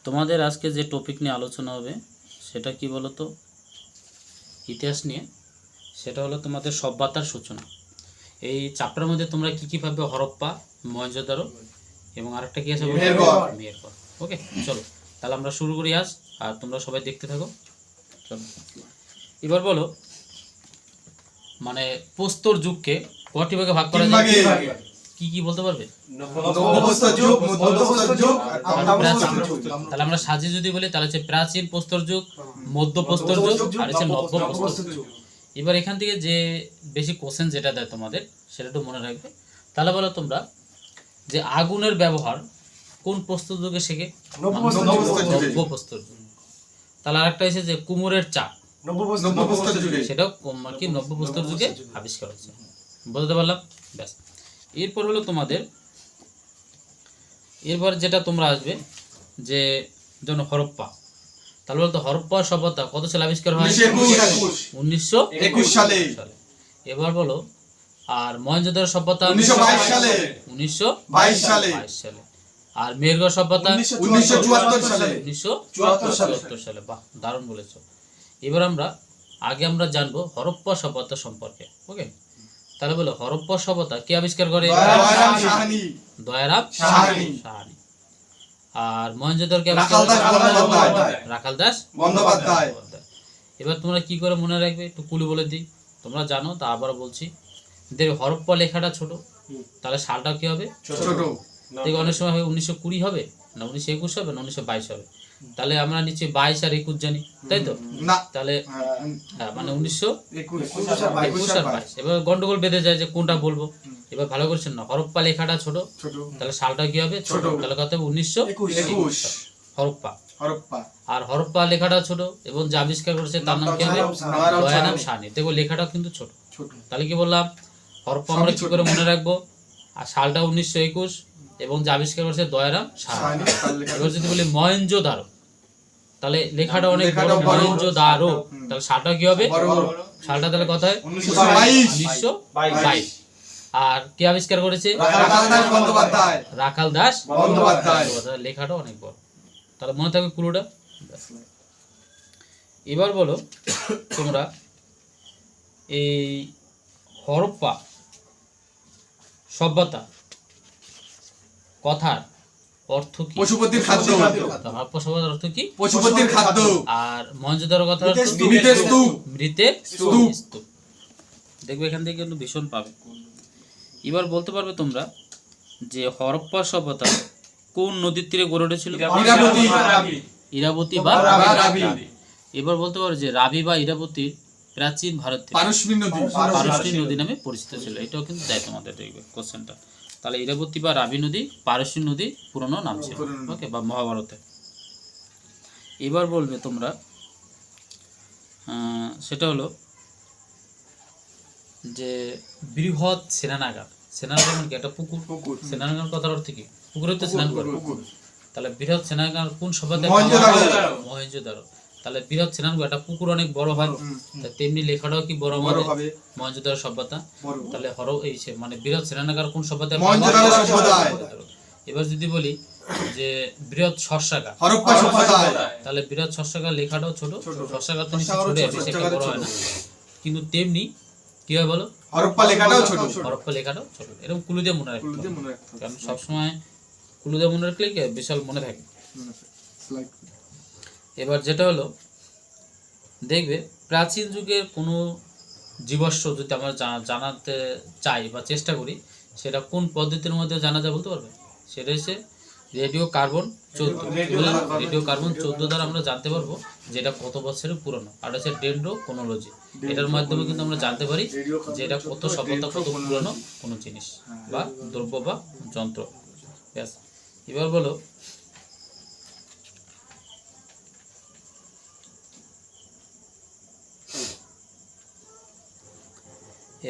তোমাদের আজকে যে টপিক নিয়ে আলোচনা হবে সেটা কি বলো তো, ইতিহাস নিয়ে। সেটা হলো তোমাদের সভ্যতার সূচনা। এই চ্যাপ্টারের মধ্যে তোমরা কি কি পাবে? হরপ্পা, মহেঞ্জোদারো এবং আরেকটা কি আছে? মেহেরগড়। ওকে, চলো তাহলে আমরা শুরু করি আজ, আর তোমরা সবাই দেখতে থাকো। চলো এবার বলো, মানে প্রস্তর যুগকে কটি ভাগে ভাগ করা যায়? কি কি বলতে পারবে? তাহলে আমরা সাজিয়ে যদি বলি তাহলে হচ্ছে প্রাচীন প্রস্তর যুগ, মধ্য প্রস্তর যুগ আর হচ্ছে নব্য প্রস্তর যুগ। এবার এখান থেকে যে বেশি কোশ্চেন যেটা দেয় তোমাদের সেটা একটু মনে রাখবে। তাহলে বলো তোমরা যে আগুনের ব্যবহার কোন প্রস্তর যুগে শেখে? নব্য প্রস্তর যুগ। তাহলে আরেকটা হচ্ছে যে কুমোরের চাপ, সেটাও কি নব্য প্রস্তর যুগে আবিষ্কার হয়েছে। বলতে পারলাম? ব্যাস। এরপর হলো তোমাদের, এরপর যেটা তোমরা আসবে যে যেমন হরপ্পা। তাহলে বলতো হরপ্পা সভ্যতা কত সালে আবিষ্কার হয়? 1921 সালে। এবার বলো, আর মহেঞ্জোদারো সভ্যতা 1922 সালে। আর মেহেরগড় সভ্যতা 1974 সালে। বাহ, দারুণ বলেছো। এবার আমরা আমরা জানবো হরপ্পা সভ্যতা সম্পর্কে। ওকে, তাহলে বলো হরপ্পা সভ্যতা কে আবিষ্কার করে? দয়ারাম সাহানি। আর মহেঞ্জোদারো কে আবিষ্কার করে? রাখাল দাস বন্দ্যোপাধ্যায়। এবার তোমরা কি করে মনে রাখবে একটু কুলি বলে দিই, তোমরা জানো তা আবার বলছি। দেখবে হরপ্পা লেখাটা ছোট, তাহলে সালটা কি হবে? ছোট। দেখবে অনেক সময় হবে 1920 হবে না 1921 হবে না 1922 হবে। তাহলে আমরা নিচে 22 আর 21 জানি, তাই তো? তাহলে হ্যাঁ, মানে 1921 আর 22। এবার গন্ডগোল বেঁধে যায় যে কোনটা বলবো। এবার ভালো করছেন না, হরপ্পা লেখাটা ছোট, তাহলে সালটা কি হবে? ছোট। তাহলে কত হবে? 1921 হরপ্পা। আর হরপ্পা লেখাটা ছোট এবং যে আবিষ্কার করেছে তার নাম কি হবে? দয়ারাম সাহানি। দেখো লেখাটা কিন্তু ছোট। তাহলে কি বললাম? হরপ্পা আমরা কি করে মনে রাখবো? আর সালটা 1921 এবং যে আবিষ্কার করেছে দয়ারাম সাহানি। এবার যদি বলি মহেঞ্জোদারো, তাহলে লেখাটা অনেক বড়, মহেঞ্জোদারো। তাহলে সালটা কি হবে? সালটা তাহলে কত হয়? 1922। আর কে আবিষ্কার করেছে? রাখাল দাস বন্দ্যোপাধ্যায়। লেখাটা অনেক বড়, তাহলে মনে থাকবে ক্লুটা। এবার বলো তোমরা এই হরপ্পা সভ্যতা কথার অর্থ কি? পশুপতির খাদ্য। হরপ্পা সভ্যতার অর্থ কি? পশুপতির খাদ্য। আর মহেঞ্জোদারো কথার অর্থ মৃতের স্তূপ। দেখবে এখান থেকে কিন্তু ভীষণ পাবে। এবার বলতে পারবে তোমরা যে হরপ্পা সভ্যতা কোন নদীর তীরে গড়ে উঠেছিল? ইরাবতী বা রাবি। এবার বলতে পারো যে রাবি বা ইরাবতী প্রাচীন ভারতের পারস্যী নদী নামে পরিচিত ছিল। এটাও কিন্তু দেয় তোমাদের, দেখবে কোশ্চেনটা। তাহলে ইরাবতী বা রাবি নদী পারস্যী নদী পুরনো নাম ছিল, ওকে, বা মহাভারতে। এবার বলবে তোমরা সেটা হলো যে বৃহৎ স্নানাগার। স্নানাগার মানে কি? একটা পুকুর। স্নানাগার কথার অর্থ কি? পুকুরে তো স্নান করে। তাহলে বৃহৎ স্নানাগার কোন সভ্যতায়? মহেঞ্জোদারো। তাহলে বৃহৎ স্নানাগার একটা পুকুর অনেক বড় হয়, তেমনি লেখাটাও কি বড় হবে? মহেঞ্জোদারো সভ্যতা। তাহলে মানে বৃহৎ স্নানাগার কোন সভ্যতায়? মহেঞ্জোদারো সভ্যতায়। এবার যদি বলি যে বৃহৎ শস্যাগার, হরপ্পা সভ্যতায়। তাহলে বৃহৎ শস্যাগার লেখাটাও ছোট। শস্যাগার তো নিশ্চয়ই ছোট, বেশি একটা বড় হয় না, কিন্তু তেমনি কি হয় বলো? হরপ্পা লেখাটাও ছোট। হরপ্পা লেখাটাও ছোট। এরকম ক্লু দিয়ে মনে রাখতে হবে, কারণ সবসময় ক্লু দিয়ে মনে রাখলে কি বিশাল মনে থাকে। এবার যেটা হলো দেখবে প্রাচীন যুগের কোনো জীবাশ্ম যদি আমরা জানাতে চাই বা চেষ্টা করি, সেটা কোন পদ্ধতির মধ্যে জানা যায় বলতে পারবে? সেটা হচ্ছে রেডিও কার্বন 14। রেডিও কার্বন 14 দ্বারা আমরা জানতে পারবো যেটা কত বছরের পুরনো। আর হচ্ছে ডেন্ড্রোক্রোনোলজি, এটার মাধ্যমে কিন্তু আমরা জানতে পারি যে এটা কত সভ্যতা, কত পুরনো কোনো জিনিস বা দ্রব্য বা যন্ত্র। ব্যাস। এবার বলো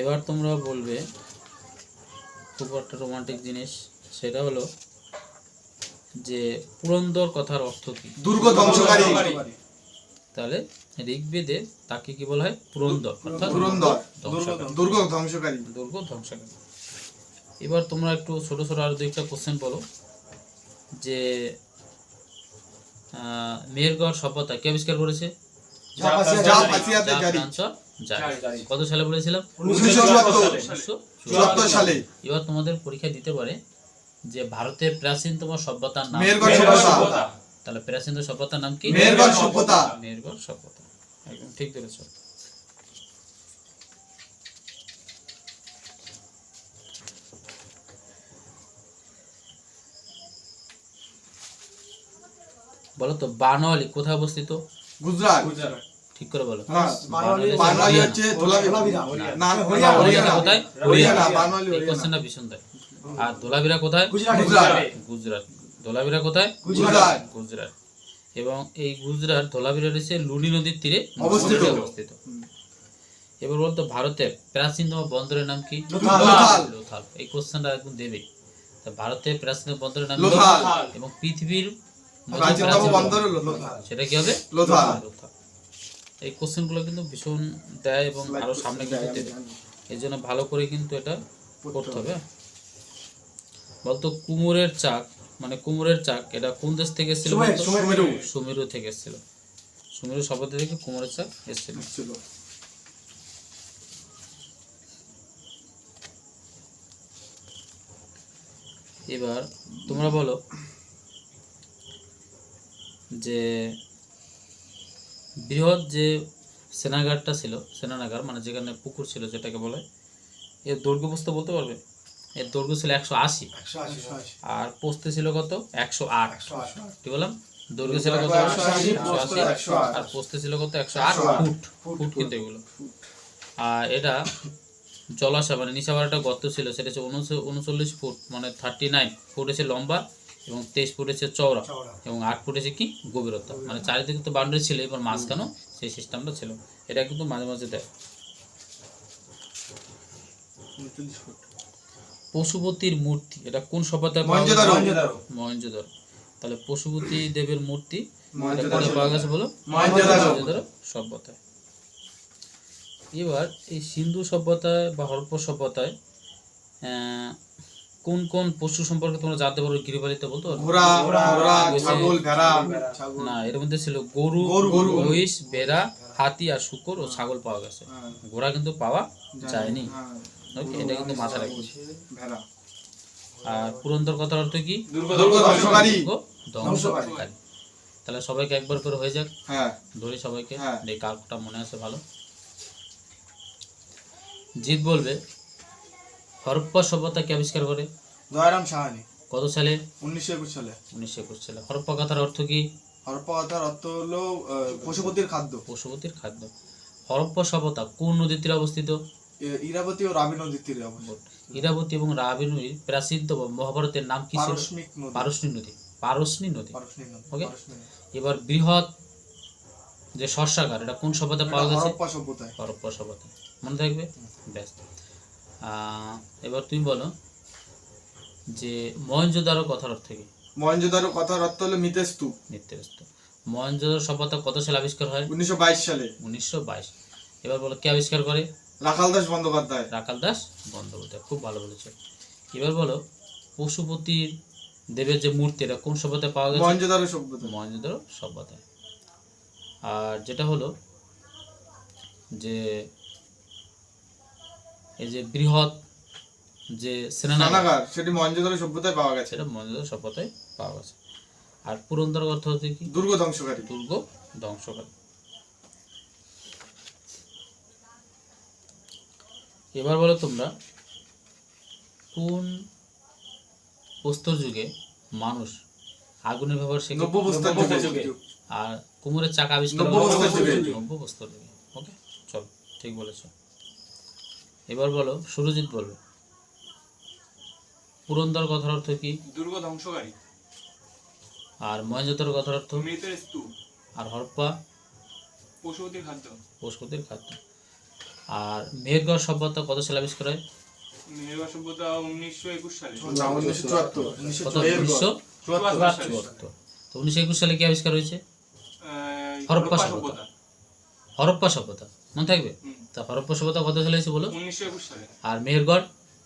এবার তোমরা বলবে খুব একটা রোমান্টিক জিনিস, সেটা হলো যে পুরন্দর কথার অর্থ কি? দুর্গ ধ্বংসকারী। তাহলে ঋগ্বেদে তাকে কি বলা হয়? পুরন্দর, অর্থাৎ দুর্গ ধ্বংসকারী। এবার তোমরা একটু ছোট ছোট আরো দুইটা কোশ্চেন বলো যে মেহেরগড় সভ্যতা কে আবিষ্কার করেছে? যা ফাসিয়াতে জারি জারি। কত সালে বলেছিলাম? 1974 সালে এবার তোমাদের পরীক্ষা দিতে পারে যে ভারতের প্রাচীনতম সভ্যতার নাম মেহেরগড় সভ্যতা তাহলে প্রাচীনতম সভ্যতার নাম কি? মেহেরগড় সভ্যতা মেহেরগড় সভ্যতা। একদম ঠিক ধরেছো। বলো তো বানওয়ালি কোথায় অবস্থিত? গুজরাট ঠিক করে বলো। হ্যাঁ, বানওয়ালি হচ্ছে ধোলাভিরা না হরিয়ানা কোথায়? হরিয়ানা বানওয়ালি এই হরিয়ানা কোশ্চেনটা ভীষণ দেয়। আর ধোলাভিরা কোথায়? গুজরাট গুজরাট। ধোলাভিরা কোথায়? গুজরাট গুজরাট। এবং এই গুজরাট ধোলাভিরা রয়েছে লুনি নদীর তীরে অবস্থিত। অবস্থিত। এবার বলতো ভারতের প্রাচীনতম বন্দরের নাম কি? লোথাল। লোথাল। এই কোশ্চেনটা একদম দেবে। তা ভারতের প্রাচীনতম বন্দরের নাম কি? লোথাল। এবং পৃথিবীর মধ্যে প্রাচীনতম প্রাচীন বন্দর হলো লোথাল সেটা কি হবে? লোথাল। লোথাল। এই কোশ্চেনগুলো কিন্তু ভীষণ দেয় এবং আরো সামনে কিন্তু দেবে। এই জন্য ভালো করে কিন্তু এটা করতে হবে। বলতো কুমোরের চাক মানে কুমোরের চাক এটা কোন দেশ থেকে এসেছিল? বলতো? সুমেরু সুমেরু থেকে এসেছিল। সুমেরু সভ্যতা থেকে কুমোরের চাক এসেছিল। ছিল এবার তোমরা বলো যে বৃহৎ যে সেনাগারটা ছিল, সেনাগার মানে যেখানে পুকুর ছিল যেটাকে বলে, এর দৈর্ঘ্য প্রস্থ বলতে পারবে? এর দৈর্ঘ্য ছিল 180 আর প্রস্থ ছিল কত? 108। কি বললাম? দৈর্ঘ্য ছিল কত? 180 আর প্রস্থ ছিল কত? 108 ফুট। ফুট কিন্তু এগুলো। আর এটা জলাশয় মানে নিচে একটা গর্ত ছিল, সেটা হচ্ছে 39 ফুট মানে 39 ফুট হচ্ছে লম্বা এবং 23 ফুট হচ্ছে চওড়া এবং 8 ফুট হচ্ছে কি গভীরতা। মানে চারিদিকে তো বাউন্ডারি ছিল, এবার মাঝখানেও সেই সিস্টেমটা ছিল। এটা কিন্তু মাঝে মাঝে দেয়। পশুপতির মূর্তি এটা কোন সভ্যতায় পাওয়া গেছে? মহেঞ্জোদারো। তাহলে পশুপতি দেবের মূর্তি এটা কোথায় পাওয়া গেছে বলো? মহেঞ্জোদারো সভ্যতায়। এবার এই সিন্ধু সভ্যতায় বা হরপ্পা সভ্যতায় কোন কোন পশু সম্পর্কে তোমরা জানতে পারো? গৃহপালিত বলতো ঘোড়া ছাগল ভেড়া না, এর মধ্যে ছিল গরু, মহিষ, ভেড়া, হাতি আর শূকর ও ছাগল পাওয়া গেছে। ঘোড়া কিন্তু পাওয়া যায়নি। ওকে, এটা কিন্তু মাথায় রাখবে। ভেড়া আর পুরন্দর কথার অর্থ কি? দুর্গ ধ্বংসকারী ধ্বংসকারী। তাহলে সবাইকে একবার করে হয়ে যাক। হ্যাঁ ধরি সবাইকে, হ্যাঁ। এই কালটা মনে আছে ভালো। জিৎ বলবে হরপ্পা সভ্যতা কে আবিষ্কার করে? দয়ারাম সাহানি কত সালে? 1921 সালে 1921 সালে। হরপ্পা কথার অর্থ কি? হরপ্পা কথার অর্থ হলো পশুপতির খাদ্য। পশুপতির খাদ্য। হরপ্পা সভ্যতা কোন নদীর তীরে অবস্থিত? ইরাবতী ও রাবি নদীর তীরে অবস্থিত। ইরাবতী এবং রাবি নদীর প্রাচীনতম মহাভারতের নাম কি ছিল? পারস্নী নদী। পারস্নী নদী। ওকে, এবার বৃহৎ যে শস্যাগার এটা কোন সভ্যতায় পাওয়া গেছে? হরপ্পা সভ্যতায়। হরপ্পা সভ্যতায়। মনে থাকবে? ব্যাস। এবার তুমি বলো যে মহেঞ্জোদারো কথার অর্থ কি? মহেঞ্জোদারো কথার অর্থ হলো মৃতের স্তূপ। নিত্যস্ত। মহেঞ্জোদারো সভ্যতা কত সালে আবিষ্কার হয়? 1922 সালে 1922। এবার বলো কে আবিষ্কার করে? রাখাল দাস বন্দ্যোপাধ্যায়। রাখাল দাস বন্দ্যোপাধ্যায়। খুব ভালো বলেছে। এবার বলো পশুপতির দেবের যে মূর্তি এটা কোন সভ্যতায় পাওয়া গেছে? মহেঞ্জোদারো সভ্যতা। মহেঞ্জোদারো সভ্যতায়। আর যেটা হলো যে এই যে বৃহৎ যে সেনাগার সেটি মহেঞ্জোদারো সভ্যতায় পাওয়া গেছে। সেটা মহেঞ্জোদারো সভ্যতায় পাওয়া গেছে। আর পুরন্দর অর্থ হচ্ছে কি? দুর্গ ধ্বংসকারী। দুর্গ ধ্বংসকারী। এবার বলো তোমরা কোন প্রস্তর যুগে মানুষ আগুনের ব্যবহার শেখে? নব্য প্রস্তর যুগে। আর কুমোরের চাকা আবিষ্কার নব্য প্রস্তর যুগে। নব্য প্রস্তর যুগে। ওকে, চল, ঠিক বলেছো। এবার বলো সুরজিৎ বলবে পুরন্দর কথার অর্থ কি? দুর্গ ধ্বংসকারী। আর মহেঞ্জোদারো কথার অর্থ? মৃতের স্তূপ। আর হরপ্পা? পশুপতির খাদ্য। পশুপতির খাদ্য। আর মেহেরগড় সভ্যতা কত সালে আবিষ্কার হয়? মেহেরগড় সভ্যতা 1921 সালে। 1974 কত? 1974। তো 1921 সালে কি আবিষ্কার হয়েছে? হরপ্পা সভ্যতা। হরপ্পা সভ্যতা মনে থাকবে? তা হরপ্পা সভ্যতা কত সালে হয়েছে বলো? 1921 সালে। আর মেহেরগড়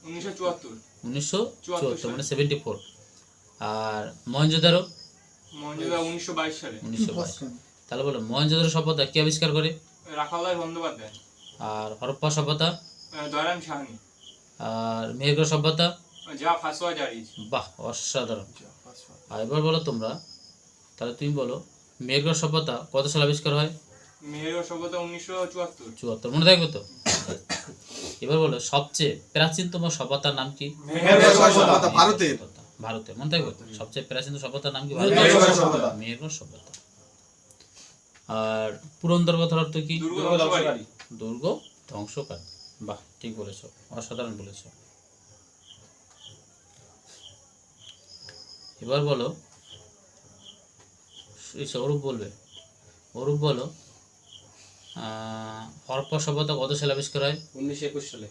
1974। 1974 মানে 74। আর মহেঞ্জোদারো মহেন্দ্রদা 1922 সালে। 1922। তাহলে বলো মহেঞ্জোদারো সভ্যতা কে আবিষ্কার করে? রাখালদাস বন্দ্যোপাধ্যায়। আর হরপ্পা সভ্যতা দয়ারাম সাহানি। আর মেহেরগড় সভ্যতা? যা ফাসোয়া জারিজ। বাহ, অসাধারণ। আর এবার বলো তোমরা, তাহলে তুমি বলো মেহেরগড় সভ্যতা কত সালে আবিষ্কার হয়? মেহেরগড় সভ্যতা 1974। 74, মনে থাকবে তো? এবার বলো সবচেয়ে প্রাচীনতম সভ্যতার নাম কি? মেহেরগড় সভ্যতা, ভারতের। ভারতে, মনে থাকবে তো? সবচেয়ে প্রাচীন সভ্যতার নাম কি? মেহেরগড় সভ্যতা। মেহেরগড় সভ্যতা। আর পুরন্দর কথার অর্থ কি? দুর্গ ধ্বংসকারী। দুর্গ ধ্বংসকারী। বাহ, ঠিক বলেছো, অসাধারণ বলেছো। এবার বলো, অরূপ বলবে। অরূপ বলো হরপ্পা সভ্যতা কত সালে আবিষ্কার হয়? 1921 সালে।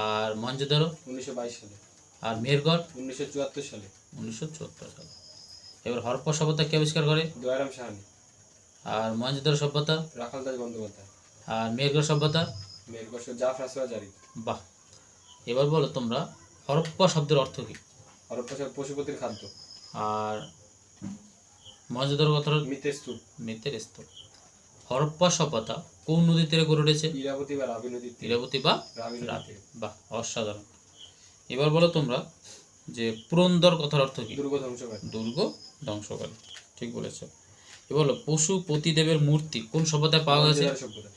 আর মহেঞ্জোদারো? 1922 সালে। আর মেহেরগড়? 1974 সালে। 1974 সালে। এবার হরপ্পা সভ্যতা কে আবিষ্কার করে? দয়ারাম সাহানি। আর মহেঞ্জোদারো সভ্যতা? রাখালদাস বন্দ্যোপাধ্যায়। আর মেহেরগড় সভ্যতা? মেহেরগড় যা ফাসোয়া জারিজ। বাহ। এবার বলো তোমরা হরপ্পা শব্দের অর্থ কি? হরপ্পা পশুপতির খাদ্য। আর মহেঞ্জোদারো কথার? মৃতের স্তূপ। মৃতের স্তূপ। হরপ্পা সভ্যতা কোন নদী তীরে গড়ে উঠেছে? ইরাবতী বা রাবি নদীর তীরে। ইরাবতী বা রাবি নদীর রাবি। তীরে। বাহ, অসাধারণ। এবার বলো তোমরা যে পুরন্দর কথার অর্থ কি? দুর্গ ধ্বংসকারী। দুর্গ ধ্বংসকারী, ঠিক বলেছো। এবার বলো পশুপতিদেবের মূর্তি কোন সভ্যতায় পাওয়া গেছে? মহেঞ্জোদারো সভ্যতা।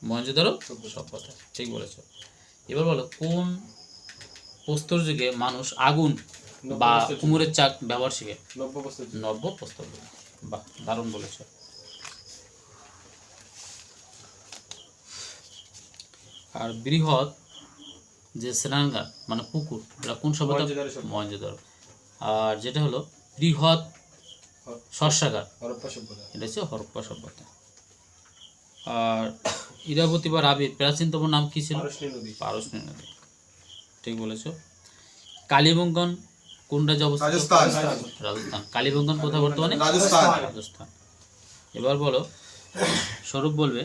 মহেঞ্জোদারো সভ্যতা, ঠিক বলেছো। এবার বলো কোন প্রস্তর যুগে মানুষ আগুন বা কুমোরের চাক ব্যবহার শিখে? নব্যপ্রস্তর যুগ। নব্য প্রস্তর যুগে। বাহ, দারুণ বলেছো। আর বৃহৎ যে স্নানাগার মানে পুকুর, এটা কোন সভ্যতা? মহেঞ্জোদারো সভ্যতা। মহেঞ্জোদারো। আর যেটা হলো বৃহৎ শস্যাগার, হরপ্পা সভ্যতা। এটা হচ্ছে হরপ্পা সভ্যতা। আর ইরাবতী বা রাবির প্রাচীনতম নাম কি ছিল? পারশনি নদী। পারশনি নদী, ঠিক বলেছো। কালীবঙ্গন কোন রাজ্যে অবস্থিত? রাজস্থান। রাজস্থান। কালীবঙ্গন কোথায় বর্তমানে? রাজস্থান। রাজস্থান। এবার বলো স্বরূপ বলবে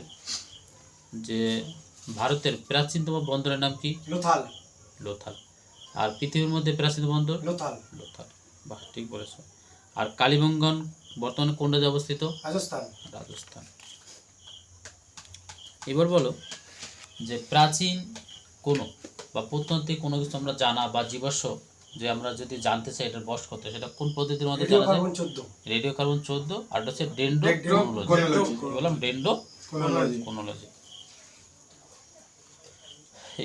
যে ভারতের প্রাচীনতম বন্দরের নাম কি? লোথাল। লোথাল। আর পৃথিবীর মধ্যে প্রাচীনতম বন্দর? লোথাল। লোথাল। বাহ, ঠিক বলেছো। আর কালীবঙ্গন বর্তমানে কোন রাজ্যে অবস্থিত? রাজস্থান। রাজস্থান। এবার বলো যে প্রাচীন কোনো বা প্রত্নতাত্ত্বিক কোনো কিছু আমরা জানা বা জীবাশ্ম যে আমরা যদি জানতে চাই এটার বয়স কত, সেটা কোন পদ্ধতির মধ্যে জানা যায়? রেডিওকার্বন 14। রেডিও কার্বন 14, আর এটা হচ্ছে ডেন্ড্রোক্রোনোলজি। ডেন্ড্রোক্রোনোলজি। বললাম ডেন্ড্রোক্রোনোলজি।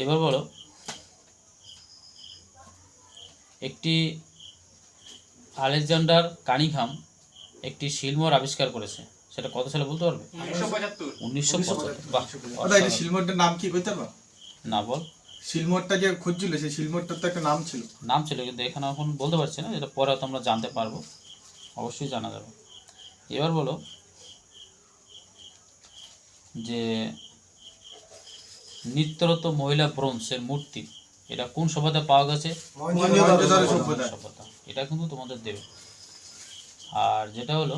এবার বলো একটি আলেকজান্ডার কানিংহাম একটি শিলমোহর আবিষ্কার করেছে, সেটা কত সালে বলতে পারবে? 1975। 1975। বাহ, ওটা এই শিলমোহরটার নাম কি কইতে পারবা? না বল। শিলমোহরটা যে খুঁজছিল সেই শিলমোহরটার তো একটা নাম ছিল। নাম ছিল কিন্তু এখানে এখন বলতে পারছি না, এটা পরে তোমরা জানতে পারবো, অবশ্যই জানা যাবে। এবার বলো যে নৃত্যরত মহিলা ব্রোঞ্জের মূর্তি এটা কোন সভ্যতায় পাওয়া গেছে? মহেঞ্জোদারো সভ্যতা। সভ্যতা। এটা কিন্তু তোমাদের দেবে। আর যেটা হলো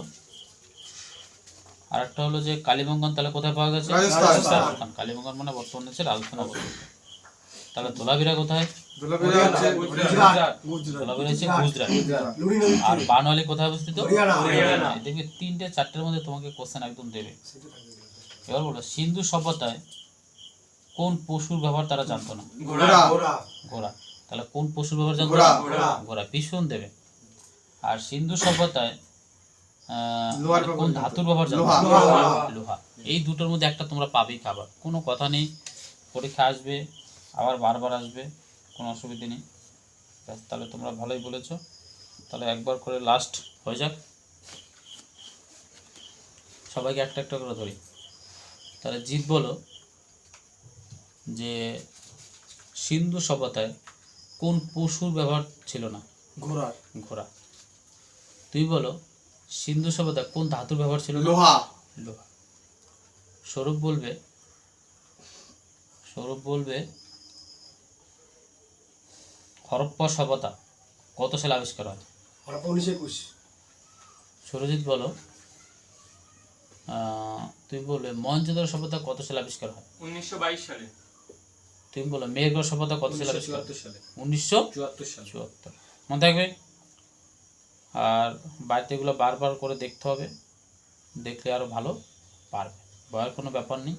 আরেকটা হলো যে কালীবঙ্গন তাহলে কোথায় পাওয়া গেছে? রাজস্থান। রাজস্থান। কালীবঙ্গন মানে বর্তমানে হচ্ছে রাজস্থান অবস্থিত। তাহলে ধোলাভিরা কোথায়? ধুলাবিরা হচ্ছে গুজরাট। ধোলাভিরা হচ্ছে গুজরাট। লুনি নদী। আর বানওয়ালি কোথায় অবস্থিত? হরিয়ানা। দেখবে 3-4টের মধ্যে তোমাকে কোশ্চেন একদম দেবে। এবার বলো সিন্ধু সভ্যতায় কোন পশুর ব্যবহার তারা জানতো না? ঘোড়া। ঘোড়া। ঘোড়া। তাহলে কোন পশুর ব্যবহার জানতো ঘোড়া। না? ঘোড়া। ভীষণ দেবে। আর সিন্ধু সভ্যতায় লোহার কোন ব্যবহার ধাতুর ব্যবহার জানতো? লোহা। লোহা। এই দুটোর মধ্যে একটা তোমরা পাবেই খাবার, কোনো কথা নেই। পরীক্ষা আসবে, আবার বারবার আসবে, কোনো অসুবিধা নেই। ব্যাস, তাহলে তোমরা ভালোই বলেছো। তাহলে একবার করে লাস্ট হয়ে যাক, সবাইকে একটা একটা করে ধরি। তাহলে জিত বলো যে সিন্ধু সভ্যতায় কোন পশুর ব্যবহার ছিল না? ঘোড়া। ঘোড়া। তুই বলো সিন্ধু সভ্যতায় কোন ধাতুর ব্যবহার ছিল না? লোহা। লোহা। স্বরূপ বলবে হরপ্পা সভ্যতা কত সালে আবিষ্কার হয়? হরপ্পা 1921। সুরজিৎ বলো তুই বলবে মহেঞ্জোদারো সভ্যতা কত সালে আবিষ্কার হয়? 1922 সালে। তুমি বলো মেহেরগড় সভ্যতা কত সালে আবিষ্কার হয়? 1974 সালে। 1974 74 সালে। মনে থাকবে। আর বাড়িতে এগুলো বারবার করে দেখতে হবে, দেখলে আরও ভালো পারবে। ভয়ের কোনো ব্যাপার নেই,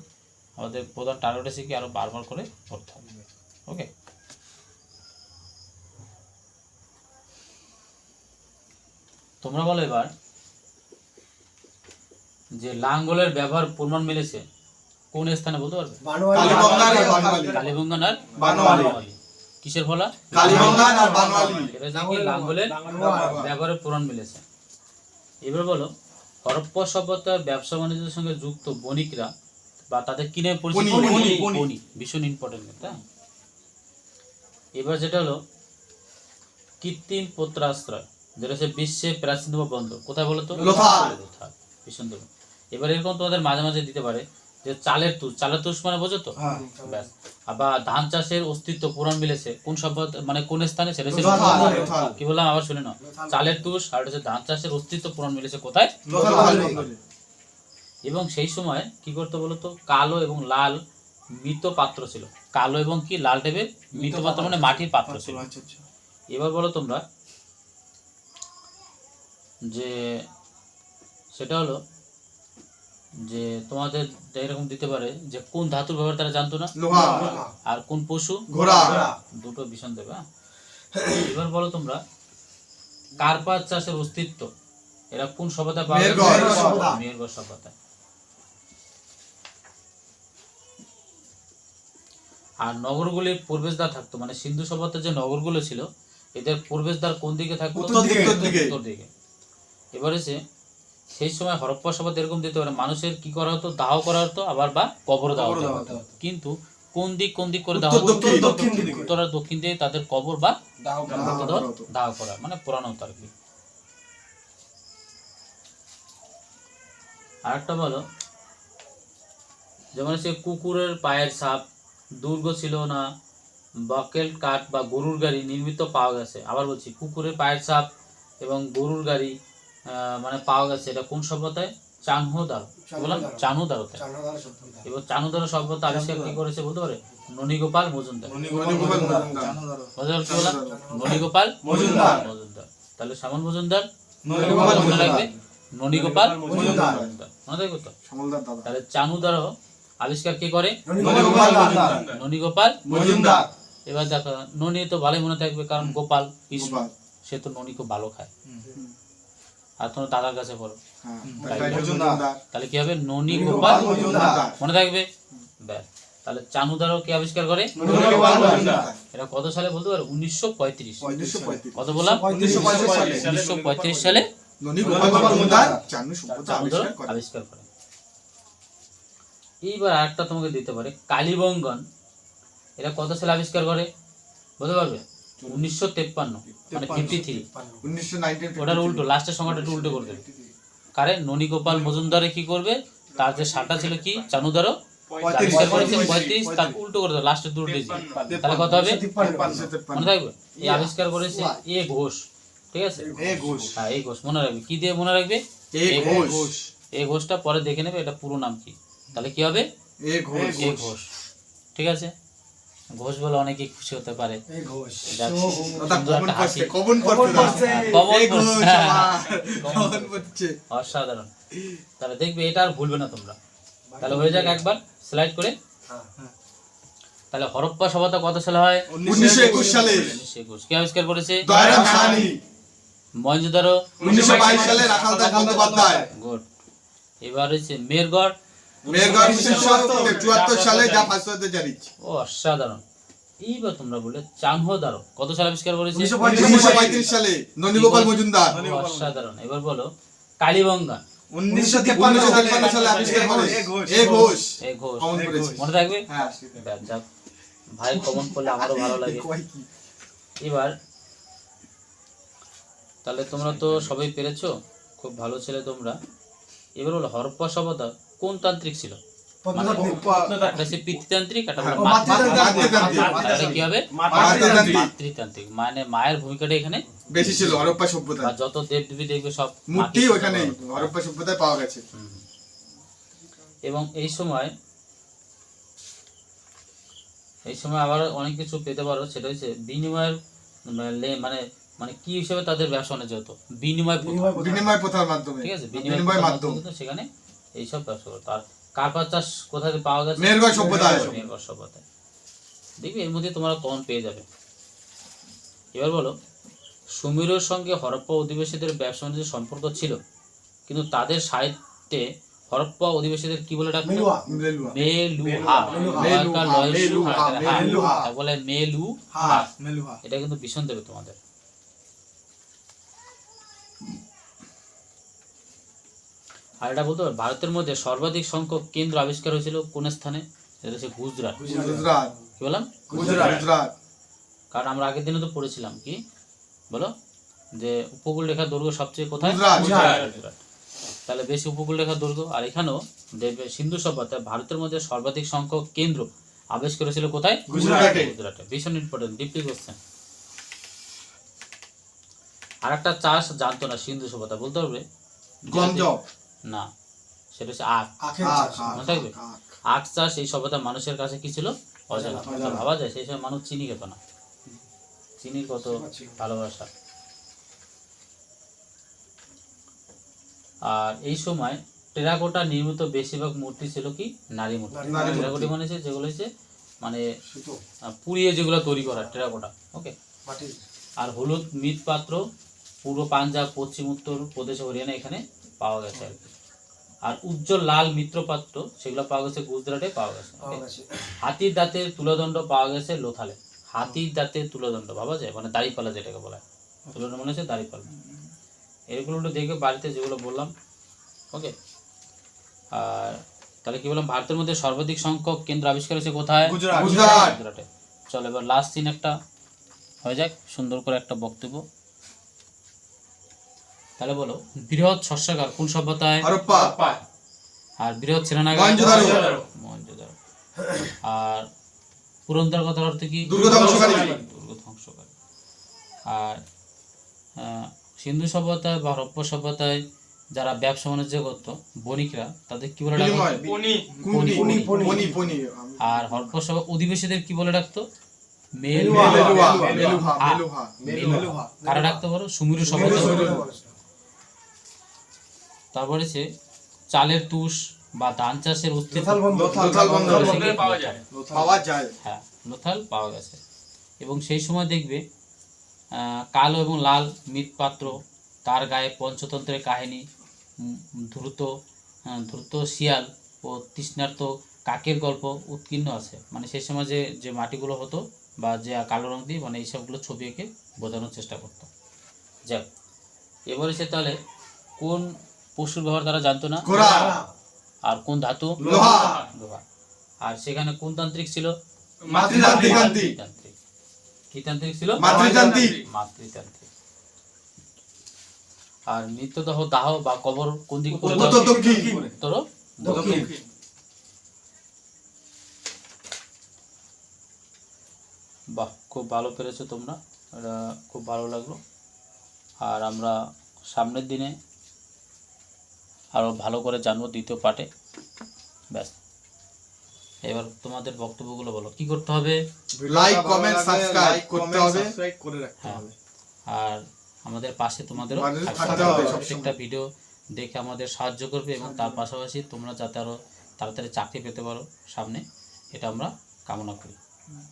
আমাদের প্রধান টার্গেট আছে কি আরও বারবার করে করতে হবে। ওকে, তোমরা বলো এবার যে লাঙ্গলের ব্যবহার প্রমাণ মিলেছে কোন স্থানে বলতে পারবে? কালীবঙ্গান আর বানওয়ালি। কালীবঙ্গান আর বানওয়ালি। বানওয়ালি। কিসের ফলা? কালীবঙ্গান আর বানওয়ালি। এটা হচ্ছে কি লাঙ্গলের ব্যবহারের প্রমাণ মিলেছে। এবার বলো হরপ্পা সভ্যতার ব্যবসা বাণিজ্যের সঙ্গে যুক্ত বণিকরা বা তাদের কিনে পরিচিত বণিক, ভীষণ ইম্পর্টেন্ট, তাই। এবার যেটা হলো কৃত্রিম পত্রাশ্রয়, যেটা হচ্ছে বিশ্বের প্রাচীনতম বন্দর, কোথায় বলো তো? লোথাল। লোথাল, ভীষণ দেব। এবার এরকম তোমাদের মাঝে মাঝে দিতে পারে যে চালের তুষ, চালের তুষ মানে বোঝো তো? ব্যাস। আবার ধান চাষের অস্তিত্ব পুরাণ মিলেছে কোন সভ্যতা মানে কোন স্থানে? সেটা ছিল লোথাল। লোথাল। লোথাল। কি বললাম আবার শুনে নাও, চালের তুষ আর হচ্ছে ধান চাষের অস্তিত্ব পুরাণ মিলেছে কোথায়? লোথাল। এবং সেই সময় কি করতে বলতো, কালো এবং লাল মৃত পাত্র ছিল। কালো এবং কি লাল টাইপের মৃত পাত্র মানে মাটির পাত্র ছিল। আচ্ছা আচ্ছা। এবার বলো তোমরা যে সেটা হলো যে তোমাদের এরকম দিতে পারে যে কোন ধাতুর ব্যবহার তারা জানতো না, লোহা। আর কোন পশু? ঘোড়া। দুটো ভীষণ দেবে। হ্যাঁ, এবার বলো তোমরা কার্পাস চাষের অস্তিত্ব এরা কোন সভ্যতায় পাওয়া মেহেরগড় গেছে? সভ্যতা। মেহেরগড় সভ্যতায়। আর নগরগুলির প্রবেশদ্বার থাকতো, মানে সিন্ধু সভ্যতার যে নগরগুলো ছিল এদের প্রবেশদ্বার কোন দিকে থাকতো? উত্তর দিকে। উত্তর দিকে। এবার এসে সেই সময় হরপ্পা সভ্যতা এরকম দিতে পারে মানুষের কি করা হতো, দাহ করা হতো, আবার বা কবর দেওয়া হতো। কিন্তু কোন দিক করে দাহ হতো? উত্তর দক্ষিণ দিকে। উত্তর আর দক্ষিণ দিয়ে তাদের কবর বা দাহ করা হতো। দাহ করা, মানে পোড়ানো হতো আর কি। আরেকটা বলো, যেমন সে কুকুরের পায়ের ছাপ, দুর্গ ছিল না, বকেল কাঠ বা গরুর গাড়ি নির্মিত পাওয়া গেছে। আবার বলছি কুকুরের পায়ের ছাপ এবং গরুর গাড়ি মানে পাওয়া গেছে, এটা কোন সভ্যতায়? চানহুদার। বললাম চানহুদারতে। এবার চানহুদার সভ্যতা আবিষ্কার কি করেছে বলতে পারে? ননীগোপাল মজুমদার। ননীগোপাল মজুমদার। কি বললাম? ননীগোপাল মজুমদার। মজুমদার। তাহলে শ্যামল মজুমদার ননীগোপাল মনে রাখবে, মজুমদার। ননীগোপাল মজুমদার। মনে থাকবে তো? শ্যামলদার দাদা। তাহলে চানুদারও আবিষ্কার কি করে? ননীগোপাল মজুমদার। ননীগোপাল মজুমদার। এবার দেখো ননী তো ভালোই মনে থাকবে, কারণ গোপাল কৃষ্ণ, গোপাল। সে তো ননী খুব ভালো খায়। আর তোমার দাদার কাছে পড়ো, হ্যাঁ, তাই মজুমদার। তাহলে কি হবে? ননী গোপাল মজুমদার। মনে থাকবে। ব্যাস। তাহলে চানুদারও কি আবিষ্কার করে? ননীগোপাল মজুমদার। এটা কত সালে বলতে পারো? 1935। 1935 কত বললাম? 1935 সালে 1935 সালে ননীগোপাল মজুমদার চানু সভ্যতা চানুদার আবিষ্কার করে। আবিষ্কার করে। এইবার আরেকটা তোমাকে দিতে পারে, কালীবঙ্গন এরা কত সালে আবিষ্কার করে বলতে পারবে? 1953 মানে 53। 1919 ওটার উল্টো, লাস্টের সংখ্যাটা একটু উল্টো করে দেবে। কারে? ননীগোপাল মজুমদারে কি করবে, তার যে সালটা ছিল কি চানুদারও আবিষ্কার করেছে 35, তার উল্টো করে দেবে লাস্টের দুটো ডিজিট। তাহলে কত হবে? মনে থাকবে? এই আবিষ্কার করেছে এ ঘোষ, ঠিক আছে? এ ঘোষ। হ্যাঁ এই ঘোষ মনে রাখবে। কি দিয়ে মনে রাখবে? এ ঘোষ। এই ঘোষটা পরে দেখে নেবে এটা পুরো নাম কি। তাহলে কি হবে? এ ঘোষ। এ ঘোষ। ঠিক আছে, ঘোষ বলে অনেকে খুশি হতে পারে। যাক, দাদা সুন্দর কমন একটা হাসি। পড়ছে, কমন পড়ছে। কমন এ ঘোষ পড়ছে। আমার। কমন পড়ছে। অসাধারণ। তাহলে দেখবে এটা আর ভুলবে না তোমরা। তাহলে হয়ে যাক একবার স্লাইড করে। তাহলে হরপ্পা সভ্যতা কত সালে হয়? 1921 সালে 1921। কে আবিষ্কার করেছে? দয়ারাম সাহানি। মহেঞ্জোদারো 1922 সালে রাখালদাস বন্দ্যোপাধ্যায়। গুড। এবার হচ্ছে মেহেরগড়। মেহেরগড় 1974 সালে যা ফাঁসিতে জারি। ও অসাধারণ। এইবার তোমরা বলে চানহুদারো কত সালে আবিষ্কার করেছে? 1935 সালে ননীগোপাল মজুমদার। অসাধারণ। এবার বলো কালীবঙ্গা 1953 সালে আবিষ্কার করে এ ঘোষ। এই ঘোষ কমন পড়েছে। মনে থাকবে? হ্যাঁ। ব্যাস, যাক ভাই কমন করলে আমারও ভালো লাগে। কয় কি? এবার তাহলে তোমরা তো সবাই পেরেছো, খুব ভালো ছেলে তোমরা। এবার হলো হরপ্পা সভ্যতা কোন তান্ত্রিক ছিল? একটা হচ্ছে পিতৃতান্ত্রিক, একটা হলো মাতৃতান্ত্রিক। কি হবে? মাতৃতান্ত্রিক। মানে মায়ের ভূমিকাটা এখানে বেশি ছিল হরপ্পা সভ্যতা। বা যত দেবদেবী দেখবে সব মূর্তি মাটির ওখানে তৈরি করা হতো। হরপ্পা সভ্যতায় পাওয়া গেছে। এবং এই সময় আবার অনেক কিছু পেতে পারো, সেটা হচ্ছে বিনিময়ের মানে মানে কি হিসেবে তাদের ব্যবসা বাণিজ্য হতো? বিনিময় প্রথা। বিনিময় প্রথা। বিনিময় প্রথার মাধ্যমে ঠিক আছে, বিনিময় প্রথার মাধ্যম মাধ্যমে কিন্তু সেখানে এইসব ব্যবসা করতো। আর কার্পাস চাষ কোথায় পাওয়া গেছে? মেহেরগড় সভ্যতায়। মেহেরগড় সভ্যতায়। দেখবি এর মধ্যে তোমরা কমন পেয়ে যাবে। এবার বলো, সুমেরুর সঙ্গে হরপ্পা অধিবাসীদের ব্যবসা বাণিজ্যের সম্পর্ক ছিল, কিন্তু তাদের সাহিত্যে হরপ্পা অধিবাসীদের কি বলে ডাকতো? মেলুহা। মেলুহা। মেলুহা। মেলুহা। মেলুহা। বলে মেলুহা। হ্যাঁ। মেলুহা। এটা কিন্তু ভীষণ দেবে তোমাদের। আর এটা বলতে পারো, ভারতের মধ্যে সর্বাধিক সংখ্যক কেন্দ্র আবিষ্কার হয়েছিল কোন স্থানে? সেটা হচ্ছে গুজরাট। গুজরাট। কি বললাম? গুজরাট। কারণ আমরা আগের দিনে তো পড়েছিলাম কি বলো, যে উপকূল রেখার দৈর্ঘ্য সবচেয়ে কোথায়? গুজরাট। গুজরাট। তাহলে বেশি উপকূল রেখার দৈর্ঘ্য। আর এখানেও দেখবে সিন্ধু সভ্যতায় ভারতের মধ্যে সর্বাধিক সংখ্যক কেন্দ্র আবিষ্কার হয়েছিল কোথায়? গুজরাটে। গুজরাটে। ভীষণ ইম্পর্টেন্ট, ডিপলি কোশ্চেন। আর একটা চাষ জানতো না সিন্ধু সভ্যতা, বলতে পারবে? গঞ্জব। না, সেটা হচ্ছে আখ। আখের আখ, চাষ। আখ, মনে থাকবে? আখ। আখ চাষ এই সভ্যতার মানুষের কাছে কি ছিল? অজানা। অজানা। ভাবা যায় সেই সময় মানুষ চিনি খেত না। চিনির কত ভালোবাসা। আর এই সময় টেরাকোটা নির্মিত বেশিরভাগ মূর্তি ছিল কি? নারী মূর্তি। নারী মূর্তি। টেরাকোটা মানে হচ্ছে যেগুলো হচ্ছে মানে সুতো। পুড়িয়ে যেগুলো তৈরি করা টেরাকোটা। ওকে। মাটির। আর হলুদ মৃৎপাত্র পূর্ব পাঞ্জাব, পশ্চিম উত্তর প্রদেশ, হরিয়ানা এখানে পাওয়া গেছে আর কি। আর উজ্জ্বল লাল মৃৎপাত্র সেগুলো পাওয়া গেছে গুজরাটে পাওয়া গেছে। পাওয়া Okay? গেছে। হাতির দাঁতের তুলাদণ্ড পাওয়া গেছে লোথালে। হাতির দাঁতের তুলাদণ্ড ভাবা যায়, মানে দাড়িপাল্লা যেটাকে বলা হয়। তুলাদণ্ড মনে হচ্ছে দাড়িপাল্লা। এগুলো একটু দেখবে বাড়িতে, যেগুলো বললাম। ওকে। আর তাহলে কি বললাম, ভারতের মধ্যে সর্বাধিক সংখ্যক কেন্দ্র আবিষ্কার হয়েছে কোথায়? গুজরাট। গুজরাটে। চলো এবার লাস্ট সিন একটা হয়ে যাক, সুন্দর করে একটা বক্তব্য। তাহলে বলো, বৃহৎ শস্যাগার কোন সভ্যতায়? হরপ্পা। আর বৃহৎ সেনানাগার? মহেঞ্জোদারো। মহেঞ্জোদারো। আর পুরন্দর কথার অর্থ কি? দুর্গ ধ্বংসকারী। দুর্গ ধ্বংসকারী। আর সিন্ধু সভ্যতায় বা হরপ্পা সভ্যতায় যারা ব্যবসা বাণিজ্য করতো বণিকরা, তাদের কি বলে ডাকতো? বিনিময়। পনি কুনি। পনি। পনি। পনি। আর হরপ্পা সভ্যতা অধিবাসীদের কি বলে ডাকতো? মেলুহা। মেলুহা। মেলুহা। মেলুহা। মেলুহা। মেলুহা। কারা ডাকতে পারো? সুমেরু সভ্যতা। মেলুহা। তারপরে সে চালের তুষ বা ধান চাষের অস্তিত্ব লোথাল বন্দর। লোথাল বন্দর। লোথাল পাওয়া যায়। পাওয়া যায়। হ্যাঁ, লোথাল পাওয়া গেছে। এবং সেই সময় দেখবে কালো এবং লাল মৃৎপাত্র, তার গায়ে পঞ্চতন্ত্রের কাহিনী, দ্রুত শিয়াল ও তৃষ্ণার্ত কাকের গল্প উৎকীর্ণ আছে। মানে সেই সময় যে যে মাটিগুলো হতো বা যে কালো রং দিয়ে মানে এইসবগুলো ছবি এঁকে বোঝানোর চেষ্টা করতো। যাক, এবার এসে তাহলে কোন পশুর ব্যবহার তারা জানতো না? ঘোড়া। আর কোন ধাতু? লোহা। লোহা। আর সেখানে কোন তান্ত্রিক ছিল? মাতৃতান্ত্রিক। তান্ত্রিক। কি তান্ত্রিক ছিল? মাতৃতান্ত্রিক। মাতৃতান্ত্রিক। আর নিত্যদাহ দাহ বা কবর কোন দিকে? উত্তর দক্ষিণ। উত্তর দক্ষিণ। বাহ, খুব ভালো পেরেছো তোমরা, এটা খুব ভালো লাগলো। আর আমরা সামনের দিনে আরো ভালো করে জানবো দ্বিতীয় পার্টে। ব্যাস, এবার তোমাদের বক্তব্যগুলো বলো, কি করতে হবে? লাইক, কমেন্ট, সাবস্ক্রাইব করতে হবে। হ্যাঁ, আর আমাদের পাশে তোমাদেরও আমাদের থাকতে থাকতে হবে। হবে প্রত্যেকটা ভিডিও দেখে আমাদের সাহায্য করবে এবং তার পাশাপাশি তোমরা যাতে আরো তাড়াতাড়ি চাকরি পেতে পারো সামনে, এটা আমরা কামনা করি।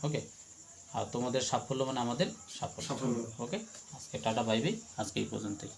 ওকে। আর তোমাদের সাফল্য মানে আমাদের সাফল্য। ওকে, আজকে টাটা বাই বাই, আজকে এই পর্যন্তই।